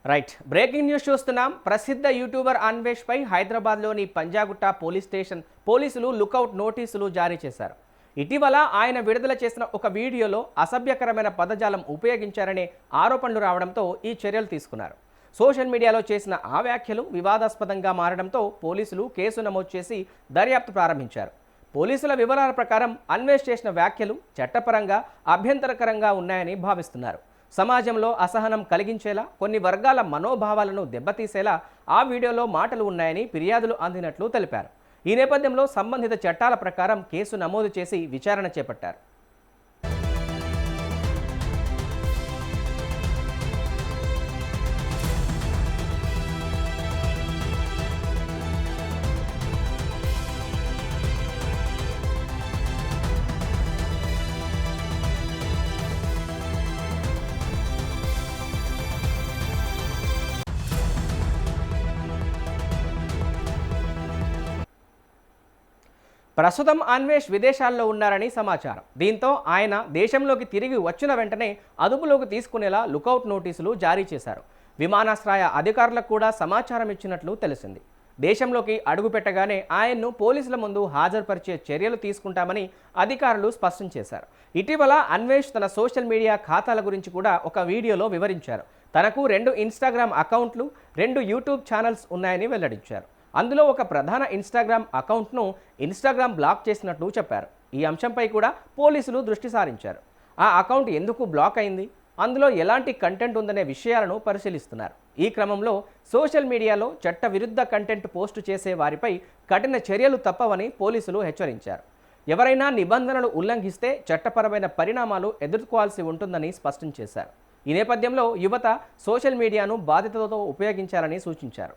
Right, breaking news చూస్తున్నాం. ప్రసిద్ధ YouTuber Anvesh పై హైదరాబాద్లోని పంజాగుట్ట పోలీస్ స్టేషన్ పోలీసులు లుకౌట్ నోటీసులు జారీ చేశారు. ఇటీవల ఆయన విడుదల చేసిన ఒక వీడియోలో అసభ్యకరమైన పదజాలం ఉపయోగించారనే ఆరోపణలు రావడంతో ఈ చర్యలు తీసుకున్నారు. సోషల్ మీడియాలో చేసిన ఆ వ్యాఖ్యలు వివాదాస్పదంగా మారడంతో పోలీసులు కేసు నమోదు చేసి దర్యాప్తు ప్రారంభించారు. పోలీసుల వివరాల ప్రకారం అన్వేష్ చేసిన వ్యాఖ్యలు చట్టపరంగా అభ్యంతరకరంగా ఉన్నాయని భావిస్తున్నారు. సమాజంలో అసహనం కలిగించేలా, కొన్ని వర్గాల మనోభావాలను దెబ్బతీసేలా ఆ వీడియోలో మాటలు ఉన్నాయని ఫిర్యాదులు అందినట్లు తెలిపారు. ఈ నేపథ్యంలో సంబంధిత చట్టాల ప్రకారం కేసు నమోదు చేసి విచారణ చేపట్టారు. ప్రస్తుతం అన్వేష్ విదేశాల్లో ఉన్నారని సమాచారం. దీంతో ఆయన దేశంలోకి తిరిగి వచ్చిన వెంటనే అదుపులోకి తీసుకునేలా లుకౌట్ నోటీసులు జారీ చేశారు. విమానాశ్రయ అధికారులకు కూడా సమాచారం ఇచ్చినట్లు తెలిసింది. దేశంలోకి అడుగుపెట్టగానే ఆయన్ను పోలీసుల ముందు హాజరుపరిచే చర్యలు తీసుకుంటామని అధికారులు స్పష్టం చేశారు. ఇటీవల అన్వేష్ తన సోషల్ మీడియా ఖాతాల గురించి కూడా ఒక వీడియోలో వివరించారు. తనకు 2 ఇన్స్టాగ్రామ్ అకౌంట్లు, 2 యూట్యూబ్ ఛానల్స్ ఉన్నాయని వెల్లడించారు. అందులో ఒక ప్రధాన ఇన్స్టాగ్రామ్ అకౌంట్ను ఇన్స్టాగ్రామ్ బ్లాక్ చేసినట్లు చెప్పారు. ఈ అంశంపై కూడా పోలీసులు దృష్టి సారించారు. ఆ అకౌంట్ ఎందుకు బ్లాక్ అయింది, అందులో ఎలాంటి కంటెంట్ ఉందనే విషయాలను పరిశీలిస్తున్నారు. ఈ క్రమంలో సోషల్ మీడియాలో చట్టవిరుద్ధ కంటెంట్ పోస్టు చేసే వారిపై కఠిన చర్యలు తప్పవని పోలీసులు హెచ్చరించారు. ఎవరైనా నిబంధనలు ఉల్లంఘిస్తే చట్టపరమైన పరిణామాలు ఎదుర్కోవాల్సి ఉంటుందని స్పష్టం చేశారు. ఈ నేపథ్యంలో యువత సోషల్ మీడియాను బాధ్యతతో ఉపయోగించాలని సూచించారు.